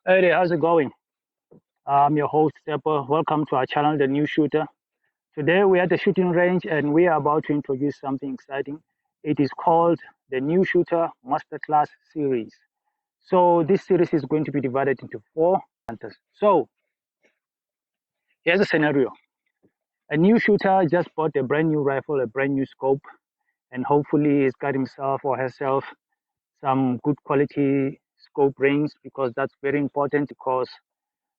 Hey there, how's it going? I'm your host, Stepper. Welcome to our channel, The New Shooter. Today we're at the shooting range and we are about to introduce something exciting. It is called the New Shooter Masterclass Series. So this series is going to be divided into 4 hunters. So here's a scenario. A new shooter just bought a brand new rifle, a brand new scope, and hopefully he's got himself or herself some good quality scope rings, because that's very important, because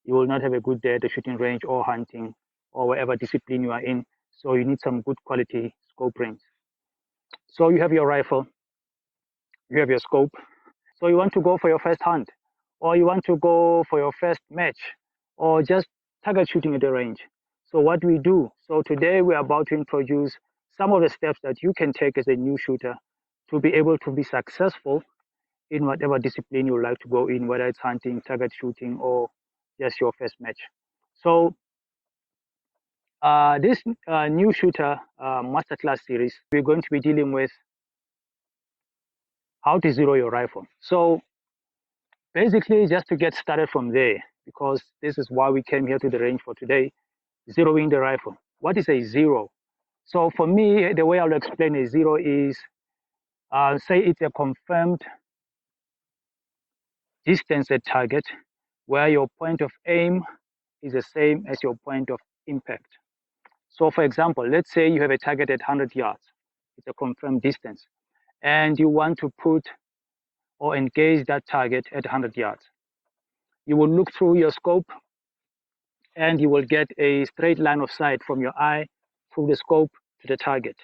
you will not have a good day at the shooting range or hunting or whatever discipline you are in. So you need some good quality scope rings. So you have your rifle, you have your scope. So you want to go for your first hunt, or you want to go for your first match, or just target shooting at the range. So what we do, so today we're about to introduce some of the steps that you can take as a new shooter to be able to be successful in whatever discipline you would like to go in, whether it's hunting, target shooting, or just your first match. So this new shooter masterclass series, we're going to be dealing with how to zero your rifle. So basically, just to get started from there, because this is why we came here to the range for today, zeroing the rifle. What is a zero? So for me, the way I'll explain a zero is, say it's a confirmed distance at target, where your point of aim is the same as your point of impact. So for example, let's say you have a target at 100 yards. It's a confirmed distance, and you want to put or engage that target at 100 yards. You will look through your scope and you will get a straight line of sight from your eye through the scope to the target.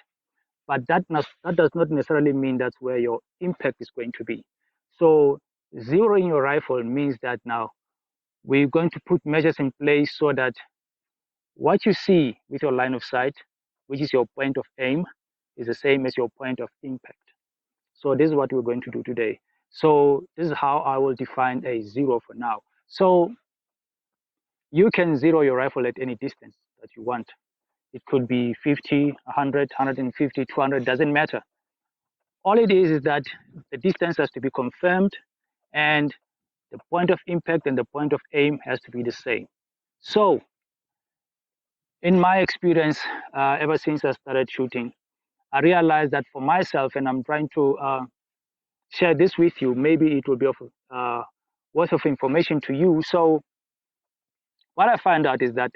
But that does not necessarily mean that's where your impact is going to be. So zeroing your rifle means that now we're going to put measures in place so that what you see with your line of sight, which is your point of aim, is the same as your point of impact. So this is what we're going to do today. So this is how I will define a zero for now. So you can zero your rifle at any distance that you want. It could be 50, 100, 150, 200, doesn't matter. All it is that the distance has to be confirmed and the point of impact and the point of aim has to be the same. So in my experience, ever since I started shooting, I realized that for myself, and I'm trying to share this with you, maybe it will be of worth of information to you. So what I find out is that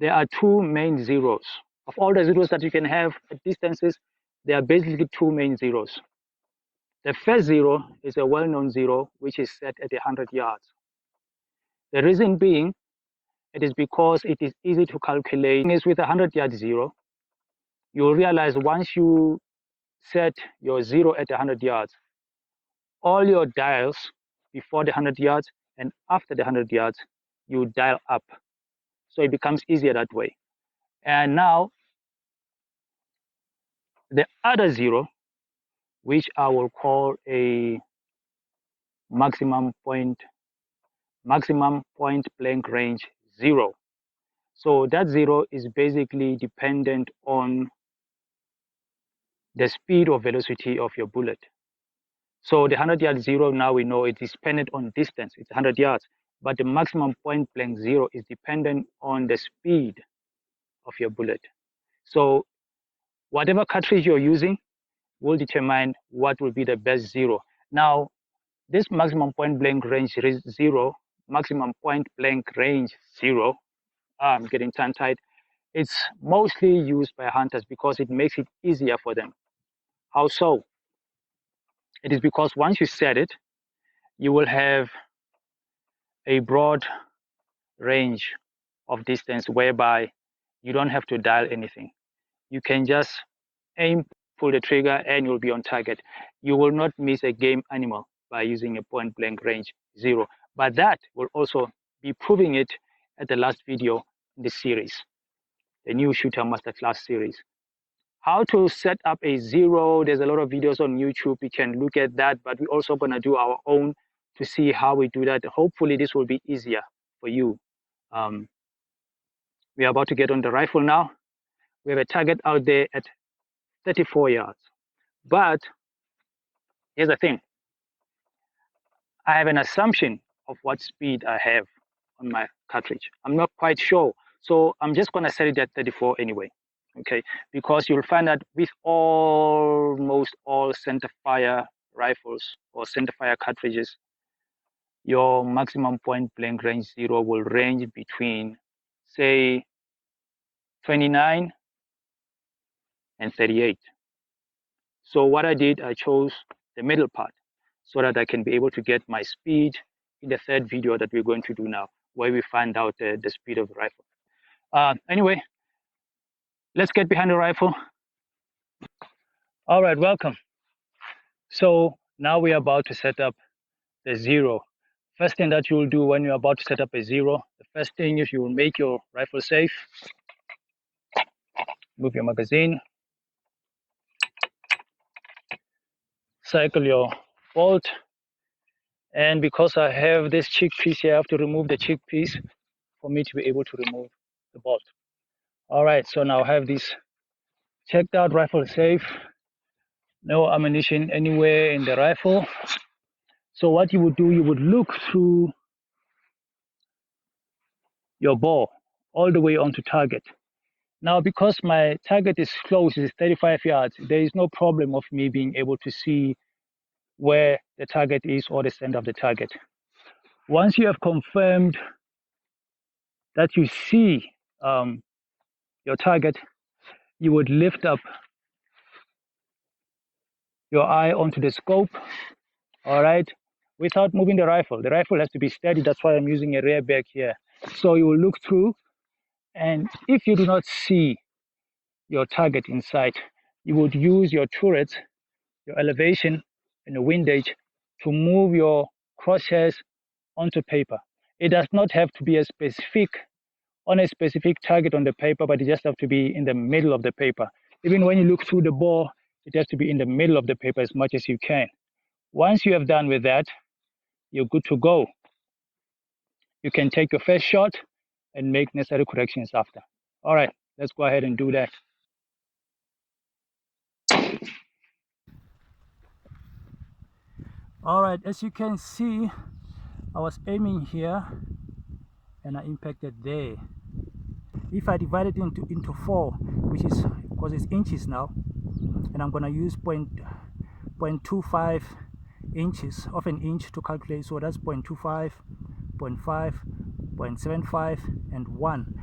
there are two main zeros. Of all the zeros that you can have at distances, there are basically two main zeros. The first zero is a well-known zero, which is set at 100 yards. The reason being, it is because it is easy to calculate. Is with a 100-yard zero, you'll realize once you set your zero at 100 yards, all your dials before the 100 yards and after the 100 yards, you dial up. So it becomes easier that way. And now the other zero, which I will call a maximum point blank range zero. So that zero is basically dependent on the speed or velocity of your bullet. So the 100-yard zero, now we know it is dependent on distance, it's 100 yards, but the maximum point blank zero is dependent on the speed of your bullet. So whatever cartridge you're using will determine what will be the best zero. Now, this maximum point blank range zero, I'm getting tongue tied. It's mostly used by hunters because it makes it easier for them. How so? It is because once you set it, you will have a broad range of distance whereby you don't have to dial anything. You can just aim, pull the trigger, and you'll be on target. You will not miss a game animal by using a point blank range zero. But that will also be proving it at the last video in the series, the New Shooter Masterclass series. How to set up a zero, there's a lot of videos on YouTube, you can look at that, but we're also going to do our own to see how we do that. Hopefully this will be easier for you. We are about to get on the rifle now. We have a target out there at 34 yards. But here's the thing. I have an assumption of what speed I have on my cartridge. I'm not quite sure. So I'm just going to set it at 34 anyway. Okay, because you'll find that with almost all centerfire rifles or centerfire cartridges, your maximum point blank range 0 will range between, say, 29 and 38. So what I did, I chose the middle part so that I can be able to get my speed in the third video that we're going to do now, where we find out the speed of the rifle. Anyway, let's get behind the rifle. All right, welcome. So now we're about to set up the 0. First thing that you'll do when you're about to set up a 0, the first thing is you will make your rifle safe. Move your magazine. Cycle your bolt. And because I have this cheek piece here, I have to remove the cheek piece for me to be able to remove the bolt. All right, so now I have this checked out, rifle safe. No ammunition anywhere in the rifle. So what you would do, you would look through your bore all the way onto target. Now, because my target is close, it's 35 yards, there is no problem of me being able to see where the target is or the center of the target. Once you have confirmed that you see your target, you would lift up your eye onto the scope, all right, without moving the rifle. The rifle has to be steady. That's why I'm using a rear back here. So you will look through, and if you do not see your target in sight, you would use your turret, your elevation, and your windage to move your crosshairs onto paper. It does not have to be on a specific target on the paper, but it just have to be in the middle of the paper. Even when you look through the bore, it has to be in the middle of the paper as much as you can. Once you have done with that, you're good to go. You can take your first shot and make necessary corrections after. All right, let's go ahead and do that. All right, as you can see, I was aiming here and I impacted there. If I divide it into 4, which is because it's inches now, and I'm going to use 0.25 inches of an inch to calculate, so that's 0.25, 0.5, 0.75, and 1.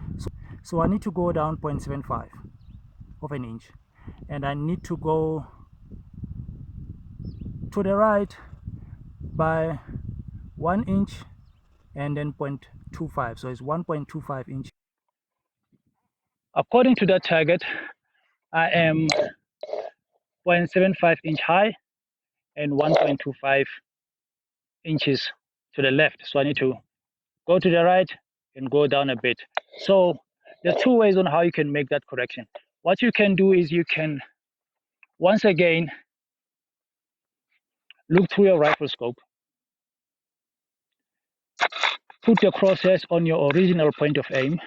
So I need to go down 0.75 of an inch, and I need to go to the right by 1 inch and then 0.25, so it's 1.25 inches. According to that target, I am 0.75 inch high and 1.25 inches to the left. So I need to go to the right and go down a bit. So there are 2 ways on how you can make that correction. What you can do is you can, once again, look through your rifle scope, put your crosshairs on your original point of aim,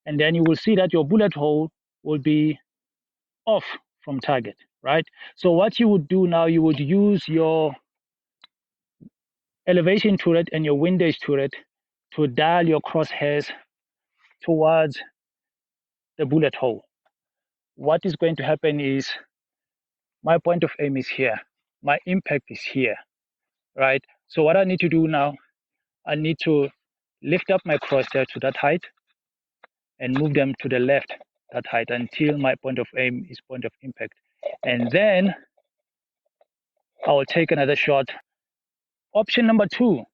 and then you will see that your bullet hole will be off from target, right? So what you would do now, you would use your elevation turret and your windage turret to dial your crosshairs towards the bullet hole. What is going to happen is my point of aim is here, my impact is here, right? So what I need to do now, I need to lift up my crosshair to that height and move them to the left that height until my point of aim is point of impact. And then I will take another shot. Option number 2,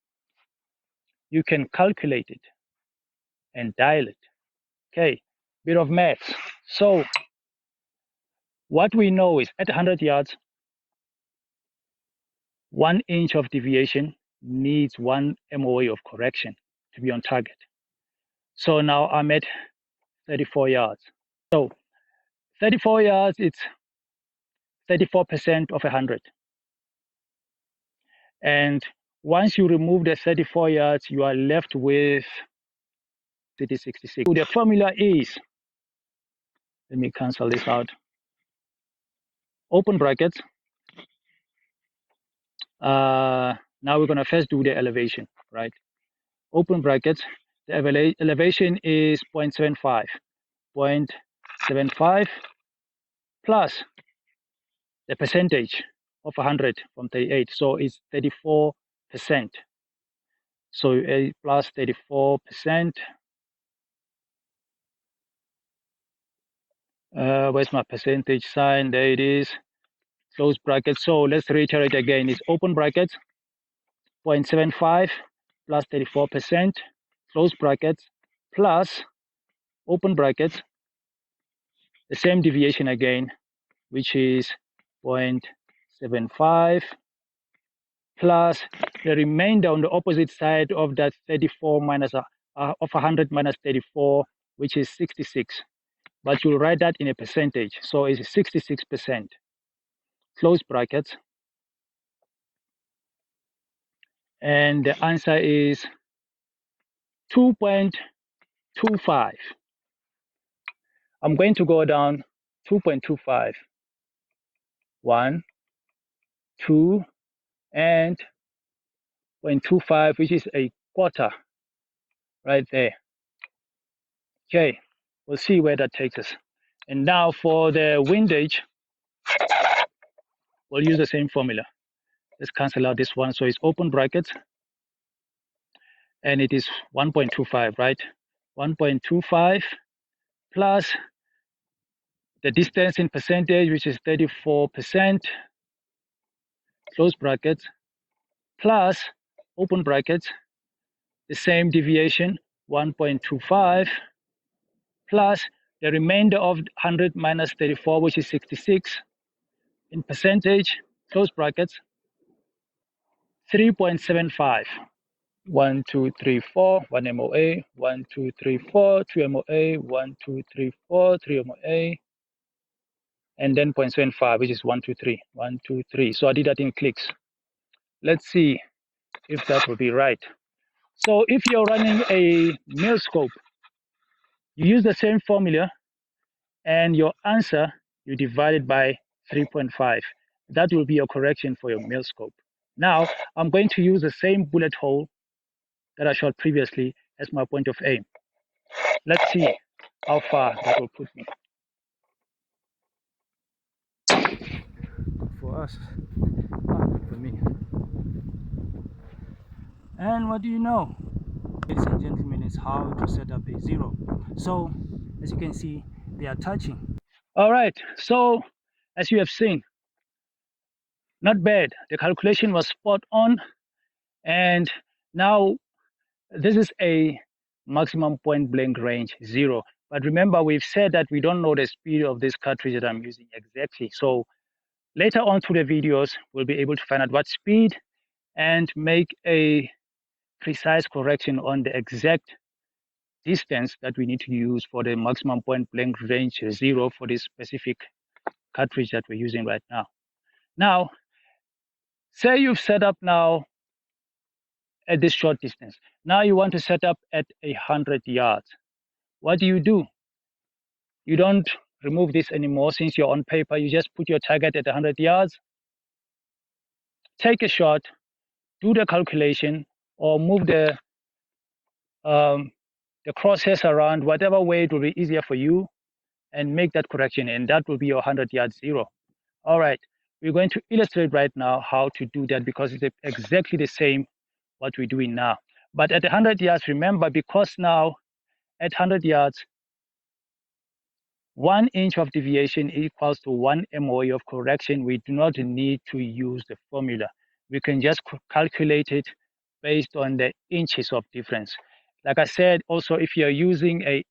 you can calculate it and dial it. Okay, bit of maths. So what we know is at 100 yards, 1 inch of deviation needs 1 MOA of correction to be on target. So now I'm at 34 yards. So 34 yards, it's 34% of 100. And once you remove the 34 yards, you are left with 66. So the formula is, let me cancel this out, open brackets. Now we're going to first do the elevation, right? open bracket, the elevation is 0.75. 0.75 plus the percentage of 100 from 38. So it's 34%. So plus 34%. Where's my percentage sign? There it is. Close bracket. So let's reiterate again. It's open bracket, 0.75 plus 34%, close bracket, plus open bracket, the same deviation again, which is 0.75 plus the remainder on the opposite side of that 34 minus of 100 minus 34, which is 66. But you'll write that in a percentage. So it's 66%. Close brackets. And the answer is 2.25. I'm going to go down 2.25. 1, 2, and 0.25, which is a quarter right there. Okay, we'll see where that takes us. And now for the windage, we'll use the same formula. Let's cancel out this one. So it's open brackets, and it is 1.25, right? 1.25 plus the distance in percentage, which is 34%, close brackets, plus open brackets, the same deviation, 1.25, plus the remainder of 100 minus 34, which is 66, in percentage, close brackets, 3.75. 1, 2, 3, 4, 1 MOA, 1, 2, 3, 4, 2 MOA, 1, 2, 3, 4, 3 MOA, and then 0.75, which is 1, 2, 3, 1, 2, 3. So I did that in clicks. Let's see if that will be right. So if you're running a mil scope, you use the same formula, and your answer, you divide it by 3.5. That will be your correction for your mil scope. Now, I'm going to use the same bullet hole that I shot previously as my point of aim. Let's see how far that will put me. Good for us, not good for me. And what do you know, ladies and gentlemen, is how to set up a zero. So, as you can see, they are touching. All right, so as you have seen, not bad. The calculation was spot on. And now this is a maximum point blank range 0. But remember, we've said that we don't know the speed of this cartridge that I'm using exactly. So later on through the videos, we'll be able to find out what speed and make a precise correction on the exact distance that we need to use for the maximum point blank range 0 for this specific cartridge that we're using right now. Now, say you've set up now at this short distance. Now you want to set up at 100 yards. What do? You don't remove this anymore since you're on paper. You just put your target at 100 yards, take a shot, do the calculation, or move the crosshairs around, whatever way it will be easier for you, and make that correction, and that will be your 100 yard 0. All right, we're going to illustrate right now how to do that because it's exactly the same what we're doing now. But at 100 yards, remember, because now at 100 yards, 1 inch of deviation equals to 1 MOA of correction. We do not need to use the formula. We can just calculate it based on the inches of difference. Like I said, also, if you're using a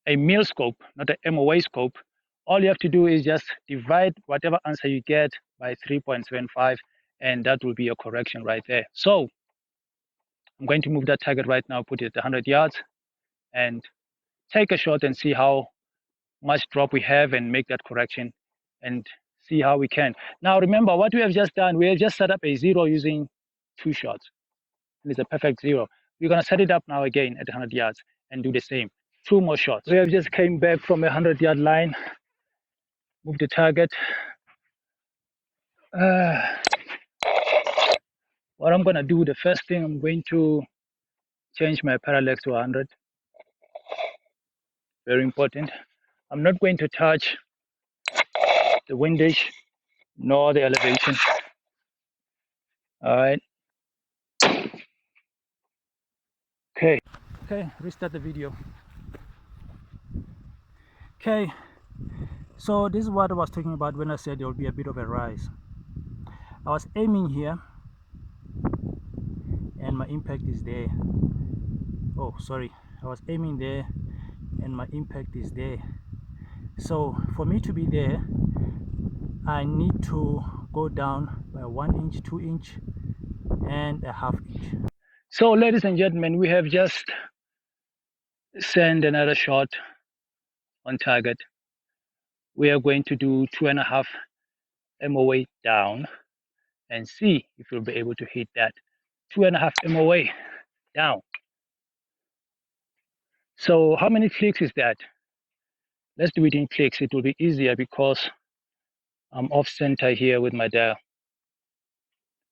mil scope, not a MOA scope, all you have to do is just divide whatever answer you get by 3.75, and that will be your correction right there. So I'm going to move that target right now, put it at 100 yards, and take a shot and see how much drop we have and make that correction and see how we can. Now remember what we have just done, we have just set up a 0 using 2 shots. And it's a perfect 0. We're going to set it up now again at 100 yards and do the same. 2 more shots. We have just came back from a 100-yard line, move the target. What I'm going to do, the first thing, I'm going to change my parallax to 100. Very important. I'm not going to touch the windage nor the elevation. All right. Okay. Okay, restart the video. Okay, so this is what I was talking about when I said there will be a bit of a rise. I was aiming here and my impact is there. Oh, sorry. I was aiming there and my impact is there. So for me to be there, I need to go down by 1 inch, 2 inch, and a half inch. So ladies and gentlemen, we have just sent another shot on target. We are going to do 2.5 MOA down and see if we'll be able to hit that 2.5 MOA down. So how many clicks is that? Let's do it in clicks. It will be easier because I'm off center here with my dial.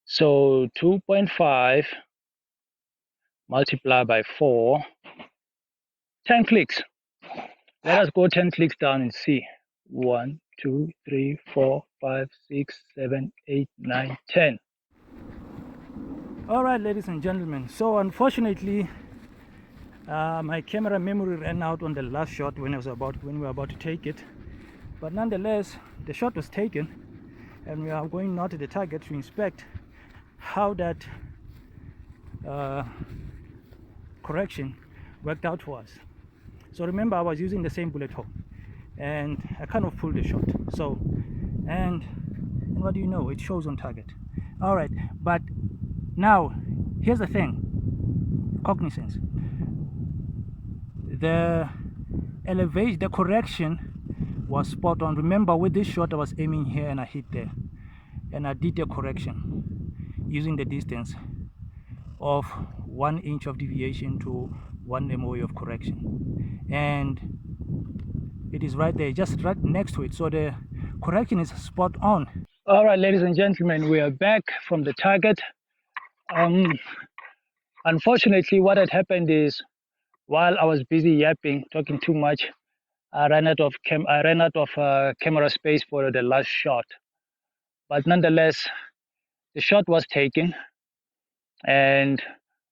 So 2.5 multiplied by 4, 10 clicks. Let us go 10 clicks down and see. 1, 2, 3, 4, 5, 6, 7, 8, 9, 10. All right, ladies and gentlemen. So unfortunately, my camera memory ran out on the last shot when we were about to take it. But nonetheless, the shot was taken, and we are going now to the target to inspect how that correction worked out for us. So remember, I was using the same bullet hole, and I kind of pulled the shot. So, and what do you know? It shows on target. All right, but now here's the thing: cognizance. The elevation, the correction was spot on. Remember, with this shot, I was aiming here and I hit there, and I did the correction using the distance of 1 inch of deviation to 1 MOA of correction, and it is right there, just right next to it. So the correction is spot on. All right, ladies and gentlemen, we are back from the target. Unfortunately, what had happened is, while I was busy yapping, talking too much, I ran out of camera space for the last shot. But nonetheless, the shot was taken, and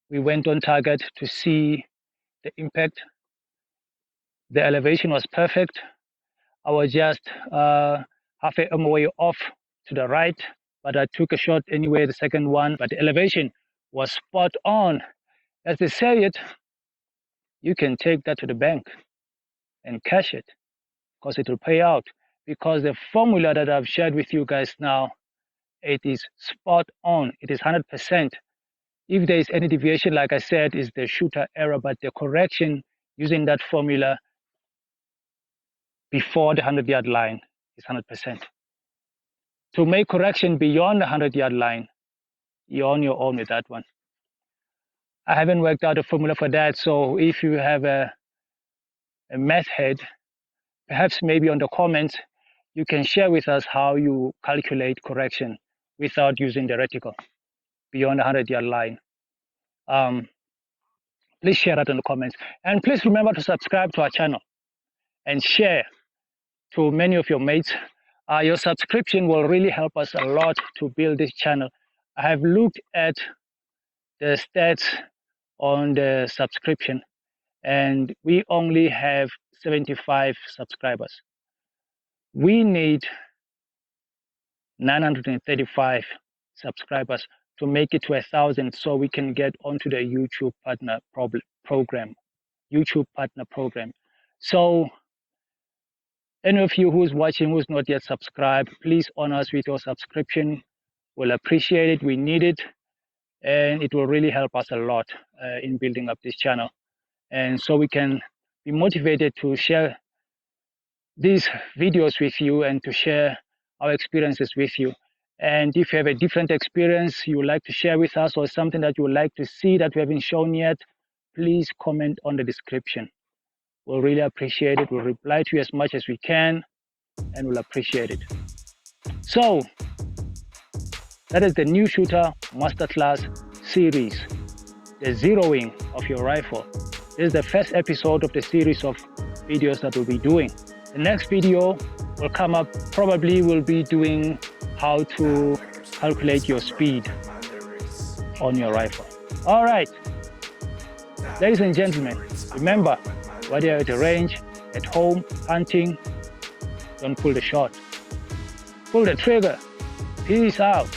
we went on target to see the impact. The elevation was perfect. I was just half a MOA off to the right, but I took a shot anyway, the second one. But the elevation was spot on. As they say it, you can take that to the bank and cash it, because it will pay out. Because the formula that I've shared with you guys now, it is spot on. It is 100%. If there is any deviation, like I said, is the shooter error, but the correction using that formula before the 100-yard line is 100%. To make correction beyond the 100-yard line, you're on your own with that one. I haven't worked out a formula for that, so if you have a method, perhaps maybe on the comments, you can share with us how you calculate correction without using the reticle beyond the 100-yard line. Please share that in the comments. And please remember to subscribe to our channel and share to many of your mates. Your subscription will really help us a lot to build this channel. I have looked at the stats on the subscription, and we only have 75 subscribers. We need 935 subscribers to make it to 1,000, so we can get onto the YouTube partner program. So any of you who's watching who's not yet subscribed, please honor us with your subscription. We'll appreciate it. We need it, and it will really help us a lot in building up this channel, and so we can be motivated to share these videos with you and to share our experiences with you. And if you have a different experience you would like to share with us, or something that you would like to see that we haven't shown yet, please comment on the description. We'll really appreciate it. We'll reply to you as much as we can, and we'll appreciate it. So That is the new shooter masterclass series, the zeroing of your rifle. This is the first episode of the series of videos that we'll be doing. The next video will come up, probably we'll be doing how to calculate your speed on your rifle. All right, ladies and gentlemen, remember, whether you're at the range, at home, hunting, don't pull the shot. Pull the trigger. Peace out.